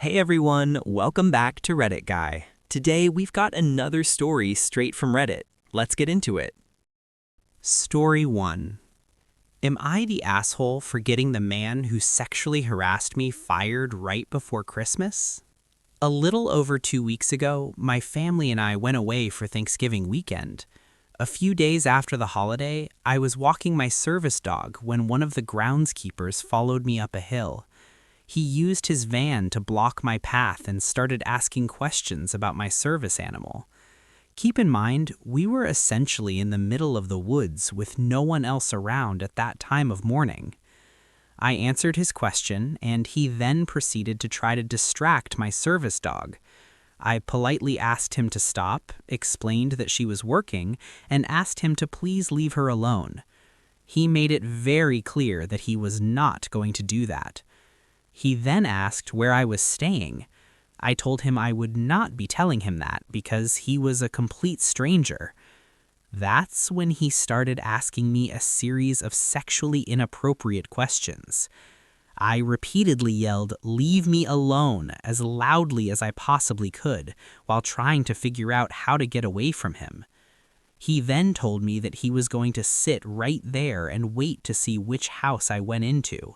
Hey everyone, welcome back to Reddit Guy. Today we've got another story straight from Reddit. Let's get into it. Story 1. Am I the asshole for getting the man who sexually harassed me fired right before Christmas? A little over 2 weeks ago, my family and I went away for Thanksgiving weekend. A few days after the holiday, I was walking my service dog when one of the groundskeepers followed me up a hill. He used his van to block my path and started asking questions about my service animal. Keep in mind, we were essentially in the middle of the woods with no one else around at that time of morning. I answered his question, and he then proceeded to try to distract my service dog. I politely asked him to stop, explained that she was working, and asked him to please leave her alone. He made it very clear that he was not going to do that. He then asked where I was staying. I told him I would not be telling him that because he was a complete stranger. That's when he started asking me a series of sexually inappropriate questions. I repeatedly yelled, "Leave me alone," as loudly as I possibly could, while trying to figure out how to get away from him. He then told me that he was going to sit right there and wait to see which house I went into.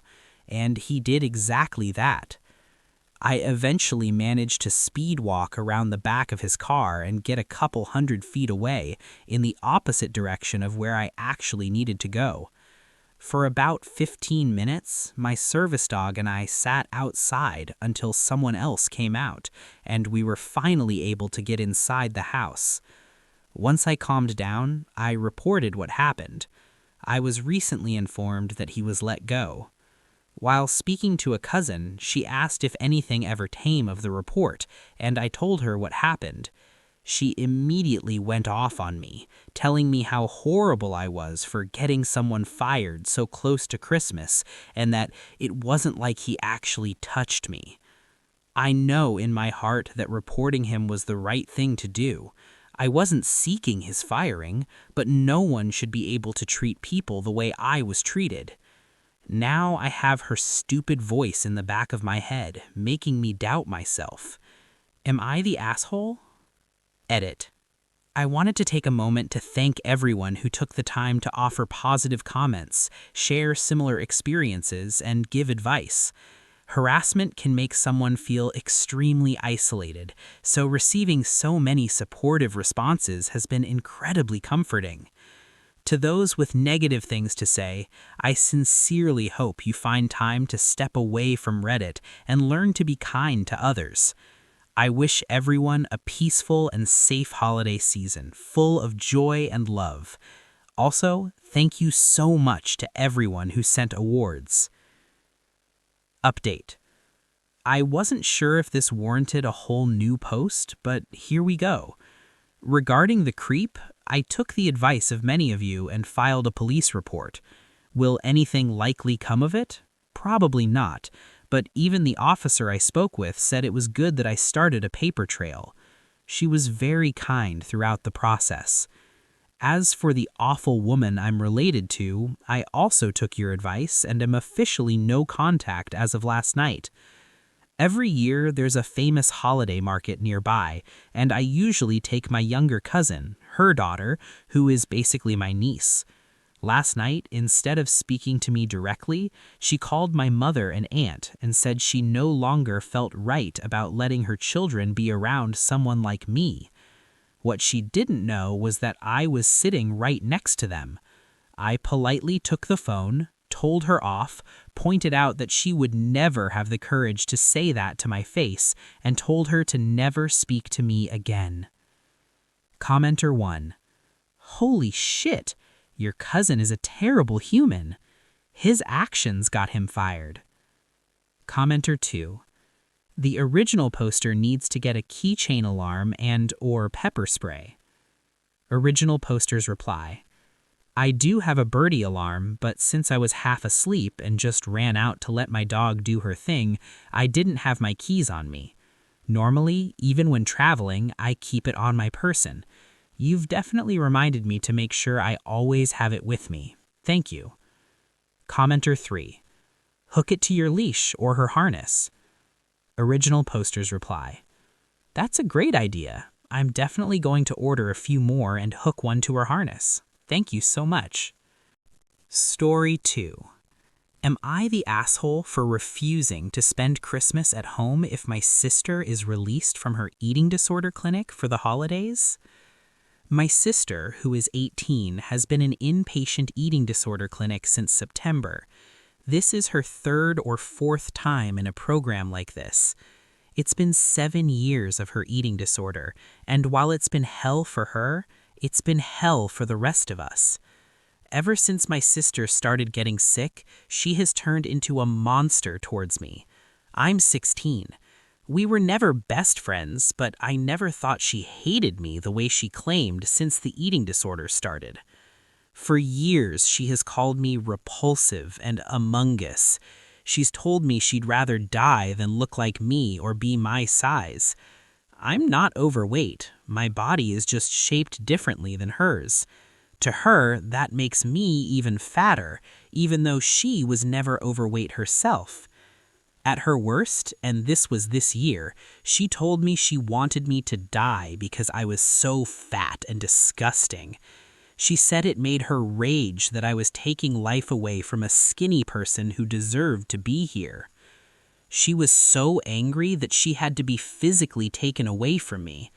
And he did exactly that. I eventually managed to speed walk around the back of his car and get a couple 100 feet away in the opposite direction of where I actually needed to go. For about 15 minutes, my service dog and I sat outside until someone else came out, and we were finally able to get inside the house. Once I calmed down, I reported what happened. I was recently informed that he was let go. While speaking to a cousin, she asked if anything ever came of the report, and I told her what happened. She immediately went off on me, telling me how horrible I was for getting someone fired so close to Christmas, and that it wasn't like he actually touched me. I know in my heart that reporting him was the right thing to do. I wasn't seeking his firing, but no one should be able to treat people the way I was treated. Now I have her stupid voice in the back of my head, making me doubt myself. Am I the asshole? Edit. I wanted to take a moment to thank everyone who took the time to offer positive comments, share similar experiences, and give advice. Harassment can make someone feel extremely isolated, so receiving so many supportive responses has been incredibly comforting. To those with negative things to say, I sincerely hope you find time to step away from Reddit and learn to be kind to others. I wish everyone a peaceful and safe holiday season, full of joy and love. Also, thank you so much to everyone who sent awards. Update. I wasn't sure if this warranted a whole new post, but here we go. Regarding the creep, I took the advice of many of you and filed a police report. Will anything likely come of it? Probably not, but even the officer I spoke with said it was good that I started a paper trail. She was very kind throughout the process. As for the awful woman I'm related to, I also took your advice and am officially no contact as of last night. Every year, there's a famous holiday market nearby, and I usually take my younger cousin, her daughter, who is basically my niece. Last night, instead of speaking to me directly, she called my mother and aunt and said she no longer felt right about letting her children be around someone like me. What she didn't know was that I was sitting right next to them. I politely took the phone, told her off, pointed out that she would never have the courage to say that to my face, and told her to never speak to me again. Commenter 1. Holy shit, your cousin is a terrible human. His actions got him fired. Commenter 2. The original poster needs to get a keychain alarm and/or pepper spray. Original poster's reply. I do have a birdie alarm, but since I was half asleep and just ran out to let my dog do her thing, I didn't have my keys on me. Normally, even when traveling, I keep it on my person. You've definitely reminded me to make sure I always have it with me. Thank you. Commenter 3. Hook it to your leash or her harness. Original poster's reply. That's a great idea. I'm definitely going to order a few more and hook one to her harness. Thank you so much. Story 2. Am I the asshole for refusing to spend Christmas at home if my sister is released from her eating disorder clinic for the holidays? My sister, who is 18, has been in inpatient eating disorder clinic since September. This is her third or fourth time in a program like this. It's been 7 years of her eating disorder, and while it's been hell for her, it's been hell for the rest of us. Ever since my sister started getting sick, she has turned into a monster towards me. I'm 16. We were never best friends, but I never thought she hated me the way she claimed since the eating disorder started. For years, she has called me repulsive and among us. She's told me she'd rather die than look like me or be my size. I'm not overweight. My body is just shaped differently than hers. To her, that makes me even fatter, even though she was never overweight herself. At her worst, and this was this year, she told me she wanted me to die because I was so fat and disgusting. She said it made her rage that I was taking life away from a skinny person who deserved to be here. She was so angry that she had to be physically taken away from me.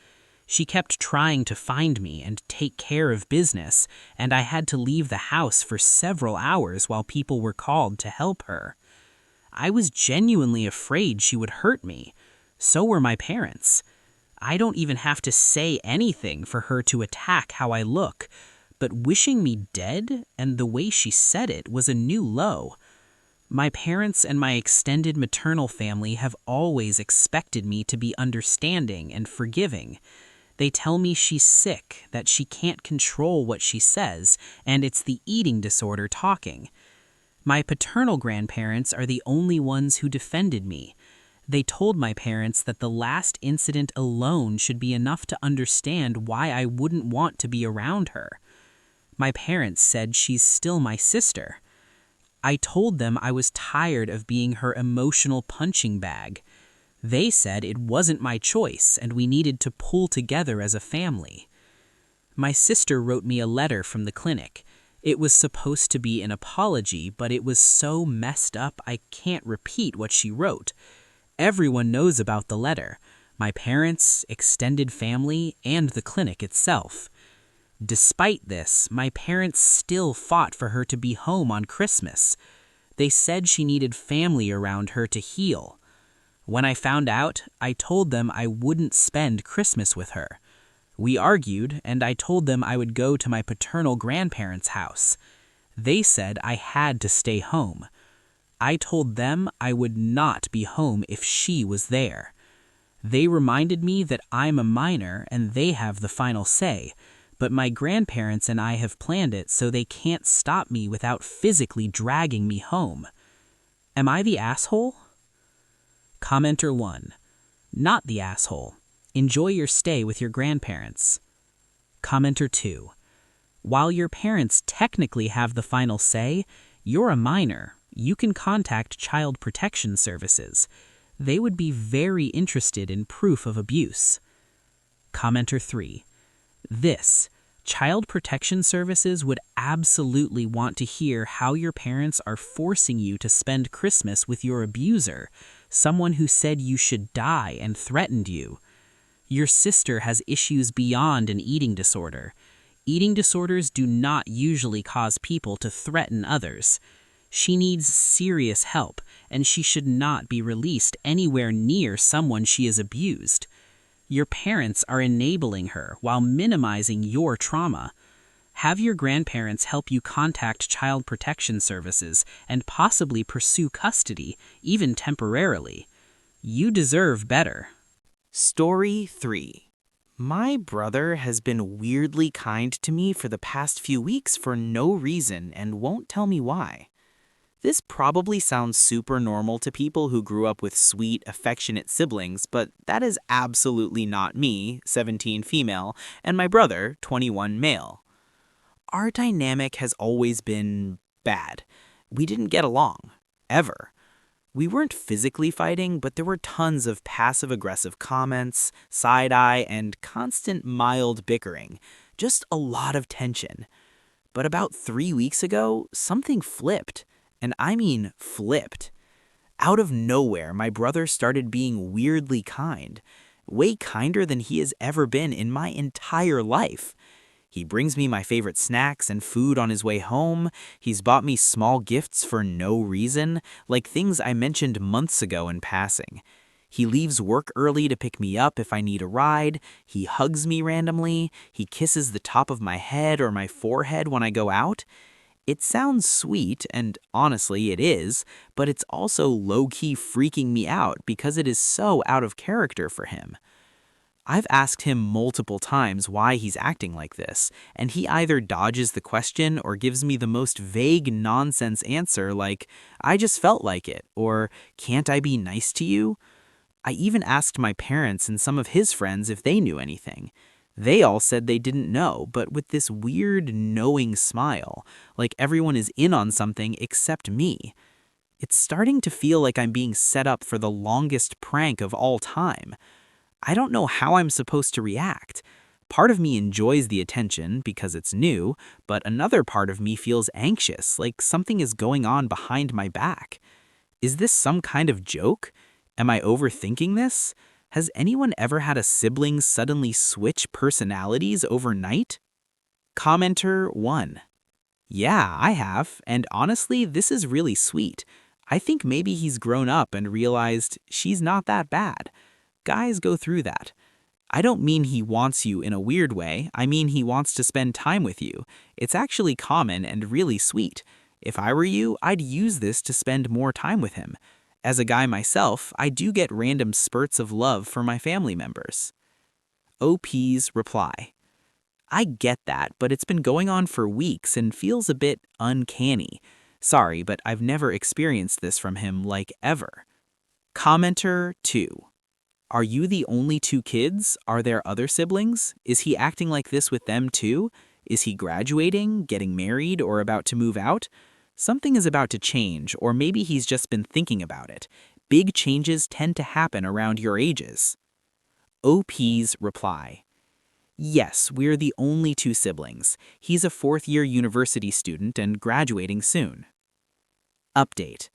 She kept trying to find me and take care of business, and I had to leave the house for several hours while people were called to help her. I was genuinely afraid she would hurt me. So were my parents. I don't even have to say anything for her to attack how I look, but wishing me dead, and the way she said it, was a new low. My parents and my extended maternal family have always expected me to be understanding and forgiving. They tell me she's sick, that she can't control what she says, and it's the eating disorder talking. My paternal grandparents are the only ones who defended me. They told my parents that the last incident alone should be enough to understand why I wouldn't want to be around her. My parents said she's still my sister. I told them I was tired of being her emotional punching bag. They said it wasn't my choice and we needed to pull together as a family. My sister wrote me a letter from the clinic. It was supposed to be an apology, but it was so messed up I can't repeat what she wrote. Everyone knows about the letter: my parents, extended family, and the clinic itself. Despite this, my parents still fought for her to be home on Christmas. They said she needed family around her to heal. When I found out, I told them I wouldn't spend Christmas with her. We argued, and I told them I would go to my paternal grandparents' house. They said I had to stay home. I told them I would not be home if she was there. They reminded me that I'm a minor and they have the final say, but my grandparents and I have planned it so they can't stop me without physically dragging me home. Am I the asshole? Commenter 1. Not the asshole. Enjoy your stay with your grandparents. Commenter 2. While your parents technically have the final say, you're a minor. You can contact Child Protection Services. They would be very interested in proof of abuse. Commenter 3. Child Protection Services would absolutely want to hear how your parents are forcing you to spend Christmas with your abuser, someone who said you should die and threatened you. Your sister has issues beyond an eating disorder. Eating disorders do not usually cause people to threaten others. She needs serious help, and she should not be released anywhere near someone she has abused. Your parents are enabling her while minimizing your trauma. Have your grandparents help you contact Child Protection Services and possibly pursue custody, even temporarily. You deserve better. Story 3. My brother has been weirdly kind to me for the past few weeks for no reason and won't tell me why. This probably sounds super normal to people who grew up with sweet, affectionate siblings, but that is absolutely not me, 17 female, and my brother, 21 male. Our dynamic has always been bad. We didn't get along. Ever. We weren't physically fighting, but there were tons of passive-aggressive comments, side-eye, and constant mild bickering. Just a lot of tension. But about 3 weeks ago, something flipped. And I mean flipped. Out of nowhere, my brother started being weirdly kind. Way kinder than he has ever been in my entire life. He brings me my favorite snacks and food on his way home. He's bought me small gifts for no reason, like things I mentioned months ago in passing. He leaves work early to pick me up if I need a ride. He hugs me randomly. He kisses the top of my head or my forehead when I go out. It sounds sweet, and honestly it is, but it's also low-key freaking me out because it is so out of character for him. I've asked him multiple times why he's acting like this, and he either dodges the question or gives me the most vague nonsense answer like, "I just felt like it," or "Can't I be nice to you?" I even asked my parents and some of his friends if they knew anything. They all said they didn't know, but with this weird knowing smile, like everyone is in on something except me. It's starting to feel like I'm being set up for the longest prank of all time. I don't know how I'm supposed to react. Part of me enjoys the attention because it's new, but another part of me feels anxious, like something is going on behind my back. Is this some kind of joke? Am I overthinking this? Has anyone ever had a sibling suddenly switch personalities overnight? Commenter 1. Yeah, I have, and honestly, this is really sweet. I think maybe he's grown up and realized she's not that bad. Guys go through that. I don't mean he wants you in a weird way, I mean he wants to spend time with you. It's actually common and really sweet. If I were you, I'd use this to spend more time with him. As a guy myself, I do get random spurts of love for my family members. OP's reply. I get that, but it's been going on for weeks and feels a bit uncanny. Sorry, but I've never experienced this from him like ever. Commenter 2. Are you the only 2 kids? Are there other siblings? Is he acting like this with them too? Is he graduating, getting married, or about to move out? Something is about to change, or maybe he's just been thinking about it. Big changes tend to happen around your ages. OP's reply. Yes, we're the only 2 siblings. He's a 4th-year university student and graduating soon. Update.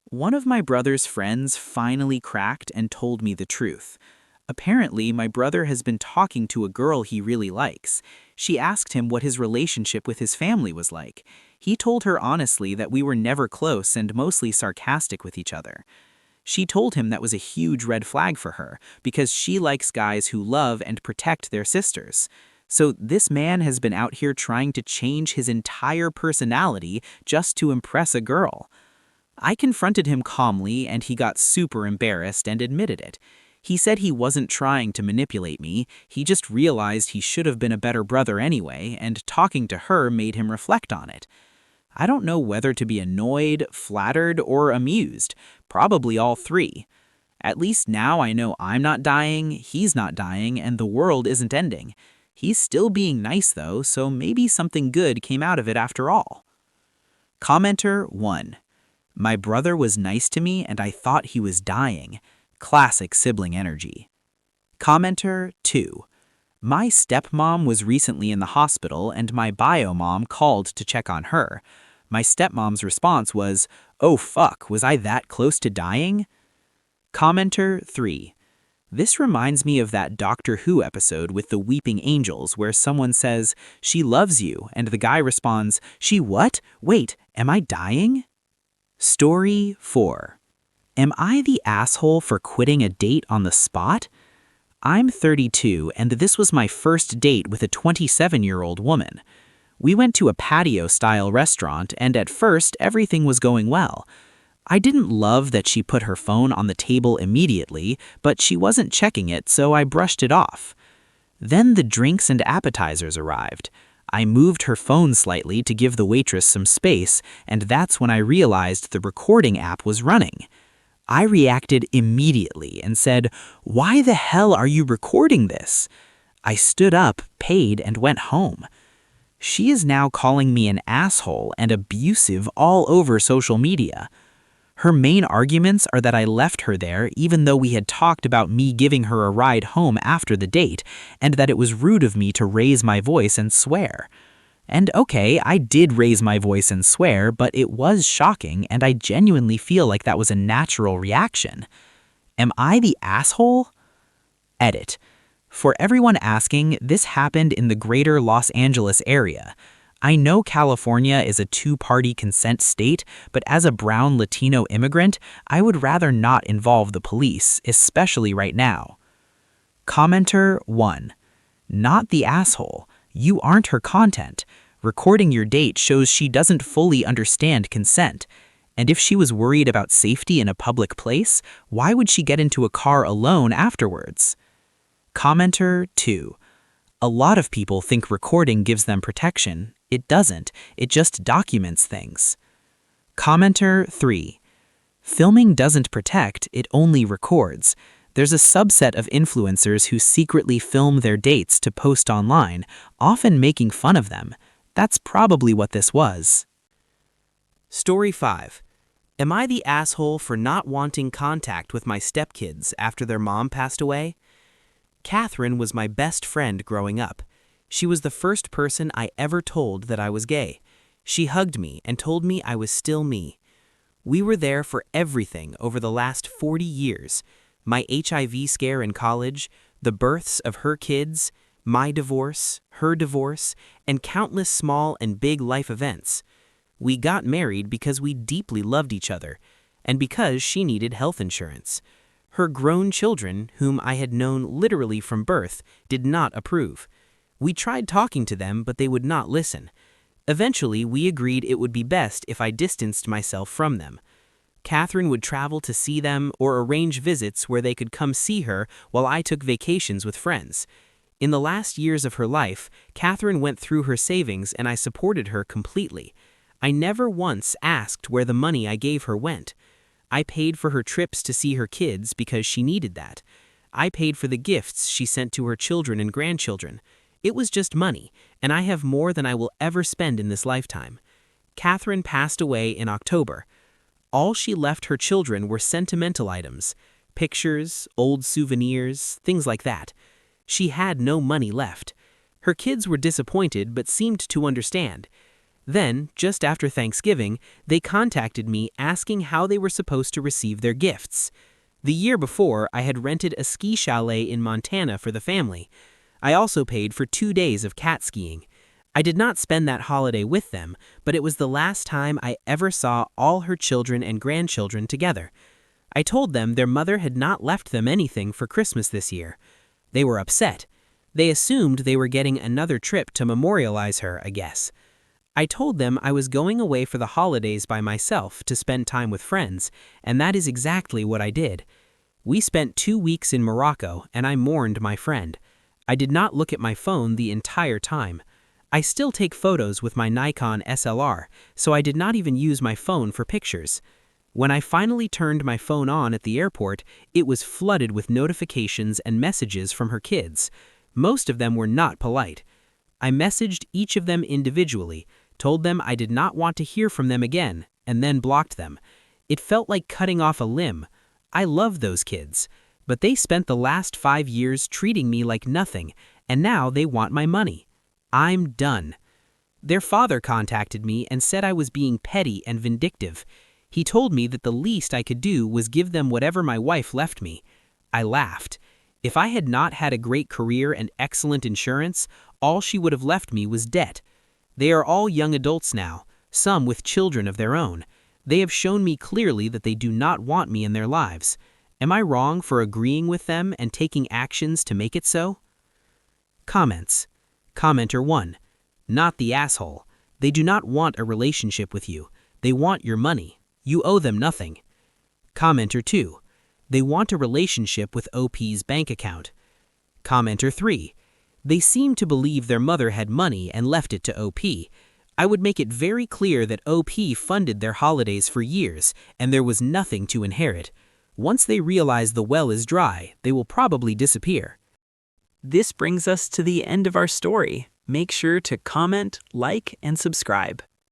One of my brother's friends finally cracked and told me the truth. Apparently, my brother has been talking to a girl he really likes. She asked him what his relationship with his family was like. He told her honestly that we were never close and mostly sarcastic with each other. She told him that was a huge red flag for her because she likes guys who love and protect their sisters. So this man has been out here trying to change his entire personality just to impress a girl. I confronted him calmly and he got super embarrassed and admitted it. He said he wasn't trying to manipulate me, he just realized he should have been a better brother anyway, and talking to her made him reflect on it. I don't know whether to be annoyed, flattered, or amused, probably all 3. At least now I know I'm not dying, he's not dying, and the world isn't ending. He's still being nice though, so maybe something good came out of it after all. Commenter 1. My brother was nice to me and I thought he was dying. Classic sibling energy. Commenter 2. My stepmom was recently in the hospital and my bio mom called to check on her. My stepmom's response was, "Oh fuck, was I that close to dying?" Commenter 3. This reminds me of that Doctor Who episode with the weeping angels where someone says, "She loves you," and the guy responds, "She what? Wait, am I dying?" Story 4. Am I the asshole for quitting a date on the spot? I'm 32 and this was my first date with a 27-year-old woman. We went to a patio-style restaurant and at first everything was going well. I didn't love that she put her phone on the table immediately, but she wasn't checking it, so I brushed it off. Then the drinks and appetizers arrived. I moved her phone slightly to give the waitress some space, and that's when I realized the recording app was running. I reacted immediately and said, "Why the hell are you recording this?" I stood up, paid, and went home. She is now calling me an asshole and abusive all over social media. Her main arguments are that I left her there even though we had talked about me giving her a ride home after the date, and that it was rude of me to raise my voice and swear. And okay, I did raise my voice and swear, but it was shocking, and I genuinely feel like that was a natural reaction. Am I the asshole? Edit. For everyone asking, this happened in the greater Los Angeles area. I know California is a two-party consent state, but as a brown Latino immigrant, I would rather not involve the police, especially right now. Commenter 1. Not the asshole. You aren't her content. Recording your date shows she doesn't fully understand consent. And if she was worried about safety in a public place, why would she get into a car alone afterwards? Commenter 2. A lot of people think recording gives them protection. It doesn't. It just documents things. Commenter 3. Filming doesn't protect, it only records. There's a subset of influencers who secretly film their dates to post online, often making fun of them. That's probably what this was. Story 5. Am I the asshole for not wanting contact with my stepkids after their mom passed away? Catherine was my best friend growing up. She was the first person I ever told that I was gay. She hugged me and told me I was still me. We were there for everything over the last 40 years. My HIV scare in college, the births of her kids, my divorce, her divorce, and countless small and big life events. We got married because we deeply loved each other, and because she needed health insurance. Her grown children, whom I had known literally from birth, did not approve. We tried talking to them, but they would not listen. Eventually, we agreed it would be best if I distanced myself from them. Catherine would travel to see them or arrange visits where they could come see her while I took vacations with friends. In the last years of her life, Catherine went through her savings and I supported her completely. I never once asked where the money I gave her went. I paid for her trips to see her kids because she needed that. I paid for the gifts she sent to her children and grandchildren. It was just money, and I have more than I will ever spend in this lifetime. Catherine passed away in October. All she left her children were sentimental items, pictures, old souvenirs, things like that. She had no money left. Her kids were disappointed but seemed to understand. Then, just after Thanksgiving, they contacted me asking how they were supposed to receive their gifts. The year before, I had rented a ski chalet in Montana for the family. I also paid for 2 days of cat skiing. I did not spend that holiday with them, but it was the last time I ever saw all her children and grandchildren together. I told them their mother had not left them anything for Christmas this year. They were upset. They assumed they were getting another trip to memorialize her, I guess. I told them I was going away for the holidays by myself to spend time with friends, and that is exactly what I did. We spent 2 weeks in Morocco, and I mourned my friend. I did not look at my phone the entire time. I still take photos with my Nikon SLR, so I did not even use my phone for pictures. When I finally turned my phone on at the airport, it was flooded with notifications and messages from her kids. Most of them were not polite. I messaged each of them individually, told them I did not want to hear from them again, and then blocked them. It felt like cutting off a limb. I love those kids, but they spent the last 5 years treating me like nothing, and now they want my money. I'm done. Their father contacted me and said I was being petty and vindictive. He told me that the least I could do was give them whatever my wife left me. I laughed. If I had not had a great career and excellent insurance, all she would have left me was debt. They are all young adults now, some with children of their own. They have shown me clearly that they do not want me in their lives. Am I wrong for agreeing with them and taking actions to make it so? Comments. Commenter 1. Not the asshole. They do not want a relationship with you. They want your money. You owe them nothing. Commenter 2. They want a relationship with OP's bank account. Commenter 3. They seem to believe their mother had money and left it to OP. I would make it very clear that OP funded their holidays for years, and there was nothing to inherit. Once they realize the well is dry, they will probably disappear. This brings us to the end of our story. Make sure to comment, like, and subscribe.